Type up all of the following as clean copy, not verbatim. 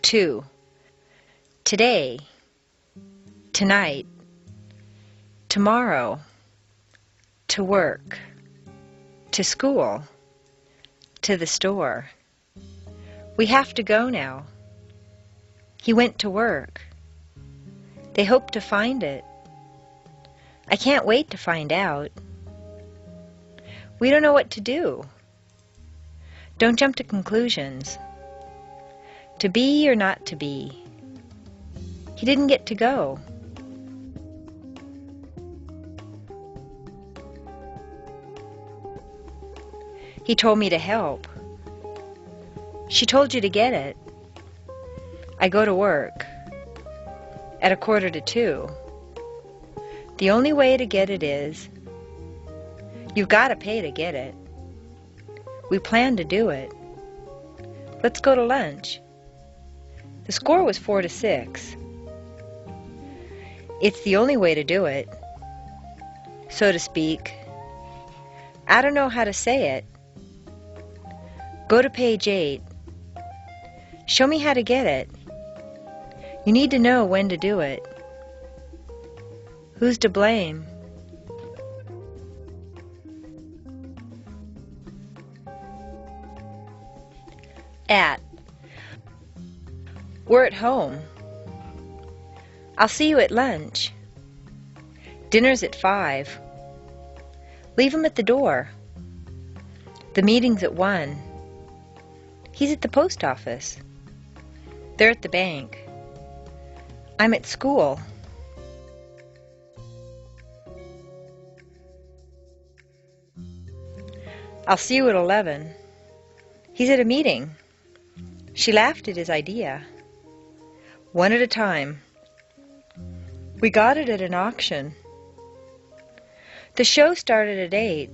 To. Today. Tonight. Tomorrow. To work. To school. To the store. We have to go now. He went to work. They hope to find it. I can't wait to find out. We don't know what to do. Don't jump to conclusions. To be or not to be. He didn't get to go. He told me to help. She told you to get it. I go to work at 1:45. The only way to get it is you've got to pay to get it. We plan to do it. Let's go to lunch. The score was 4-6. It's the only way to do it, so to speak. I don't know how to say it. Go to page 8. Show me how to get it. You need to know when to do it. Who's to blame? At. We're at home. I'll see you at lunch. Dinner's at 5. Leave him at the door. The meeting's at 1. He's at the post office. They're at the bank. I'm at school. I'll see you at 11. He's at a meeting. She laughed at his idea. One at a time. We got it at an auction. The show started at 8.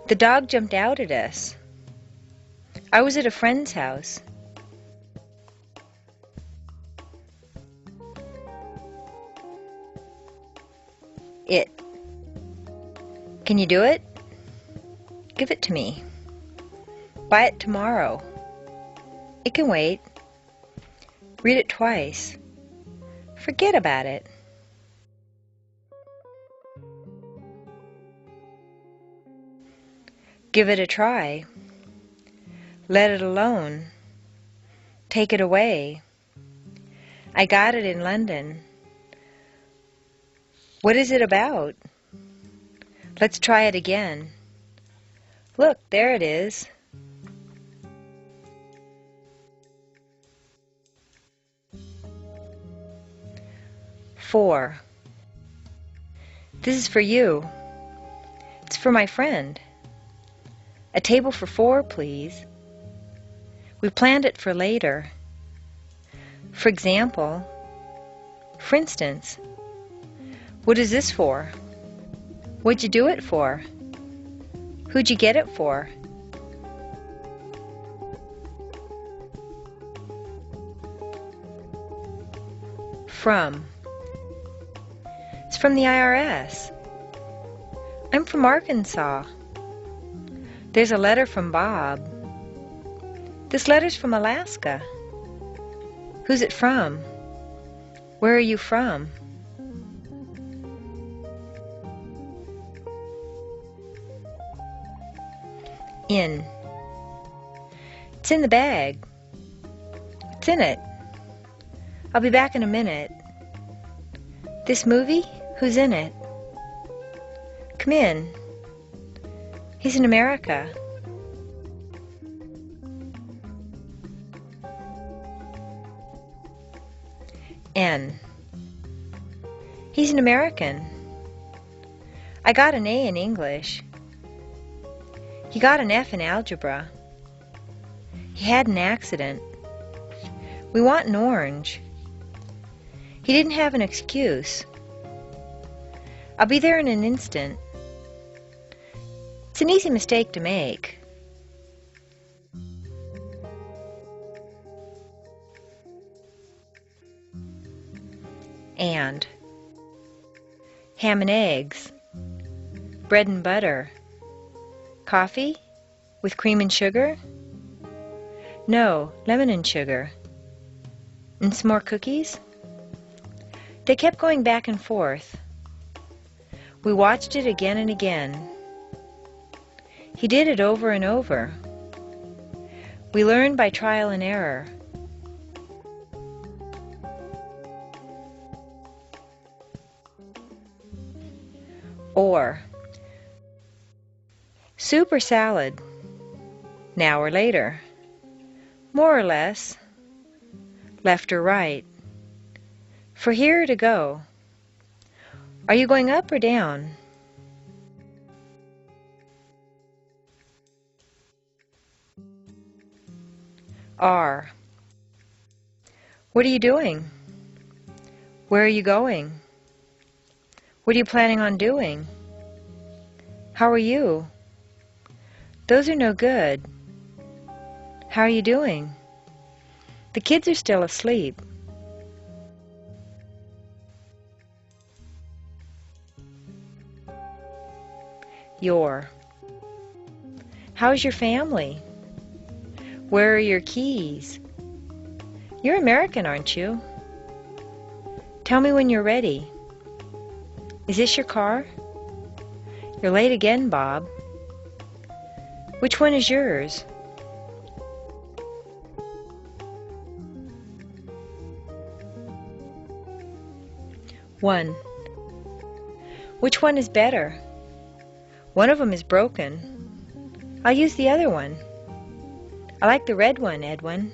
The dog jumped out at us. I was at a friend's house. It. Can you do it? Give it to me. Buy it tomorrow. It can wait. Read it twice. Forget about it. Give it a try. Let it alone. Take it away. I got it in London. What is it about? Let's try it again. Look, there it is. Four. This is for you. It's for my friend. A table for 4, please. We planned it for later. For example, for instance, what is this for? What'd you do it for? Who'd you get it for? From. It's from the IRS. I'm from Arkansas. There's a letter from Bob. This letter's from Alaska. Who's it from? Where are you from? In. It's in the bag. What's in it? I'll be back in a minute. This movie? Who's in it? Come in. He's in America. N. He's an American. I got an A in English. He got an F in algebra. He had an accident. We want an orange. He didn't have an excuse. I'll be there in an instant. It's an easy mistake to make. And. Ham and eggs. Bread and butter. Coffee? With cream and sugar? No, lemon and sugar. And some more cookies? They kept going back and forth. We watched it again and again. He did it over and over. We learned by trial and error. Or soup or salad, now or later, more or less, left or right, for here or to go. Are you going up or down? Are. What are you doing? Where are you going? What are you planning on doing? How are you? Those are no good. How are you doing? The kids are still asleep. Your. How's your family? Where are your keys? You're American, aren't you? Tell me when you're ready. Is this your car? You're late again, Bob. Which one is yours? One. Which one is better? One of them is broken. I'll use the other one. I like the red one, Edwin.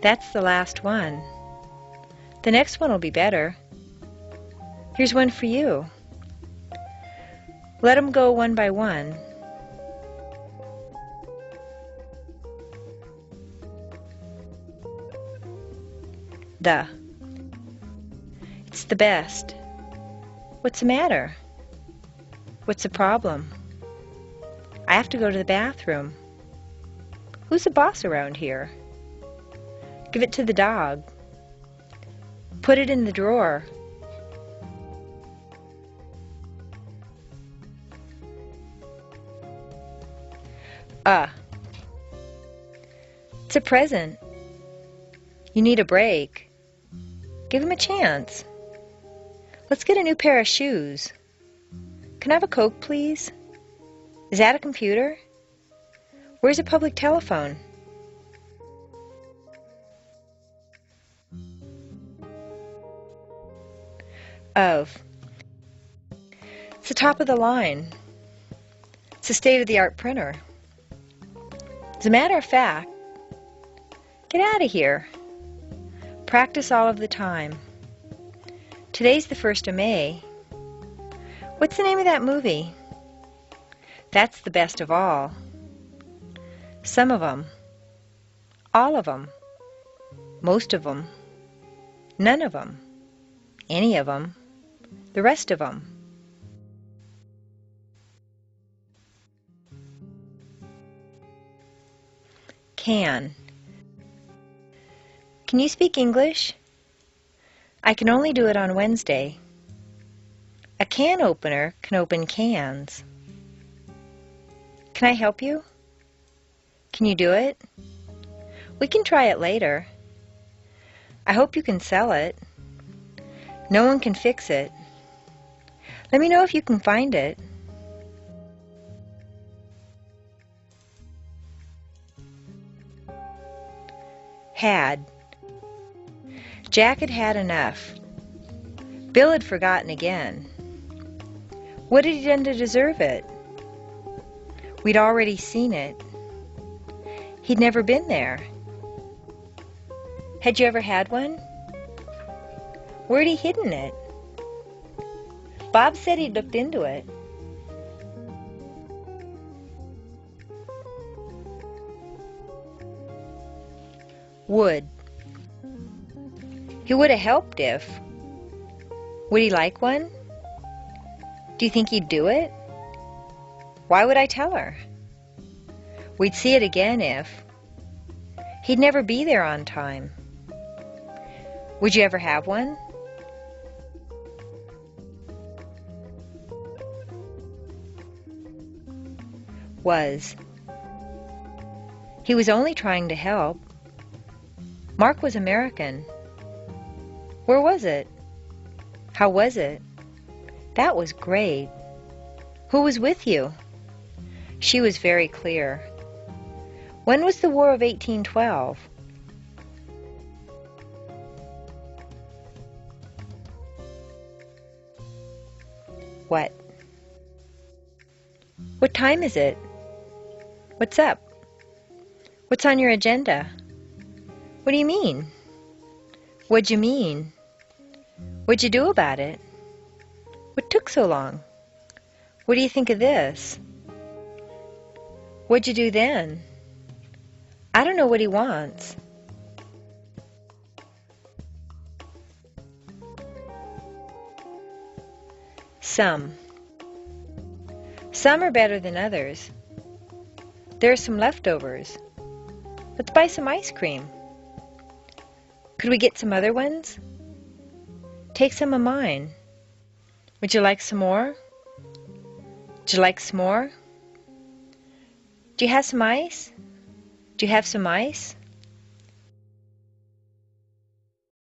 That's the last one. The next one will be better. Here's one for you. Let 'em go one by one. The. It's the best. What's the matter? What's the problem? I have to go to the bathroom. Who's the boss around here? Give it to the dog. Put it in the drawer. It's a present. You need a break. Give him a chance. Let's get a new pair of shoes. Can I have a Coke, please? Is that a computer? Where's a public telephone? Of. It's the top of the line. It's a state-of-the-art printer. As a matter of fact, get out of here. Practice all of the time. Today's the 1st of May. What's the name of that movie? That's the best of all. Some of them. All of them. Most of them. None of them. Any of them. The rest of them. Can. Can you speak English? I can only do it on Wednesday. A can opener can open cans. Can I help you? Can you do it? We can try it later. I hope you can sell it. No one can fix it. Let me know if you can find it. Had. Jack had had enough. Bill had forgotten again. What had he done to deserve it? We'd already seen it. He'd never been there. Had you ever had one? Where'd he hidden it? Bob said he'd looked into it. Would. He would have helped if. Would he like one? Do you think he'd do it? Why would I tell her? We'd see it again if. He'd never be there on time. Would you ever have one? Was. He was only trying to help. Mark was American. Where was it? How was it? That was great. Who was with you? She was very clear. When was the War of 1812? What? What time is it? What's up? What's on your agenda? What do you mean? What'd you mean? What'd you do about it? What took so long? What do you think of this? What'd you do then? I don't know what he wants. Some. Some are better than others. There are some leftovers. Let's buy some ice cream. Could we get some other ones? Take some of mine. Would you like some more? Would you like some more? Do you have some ice? Do you have some ice?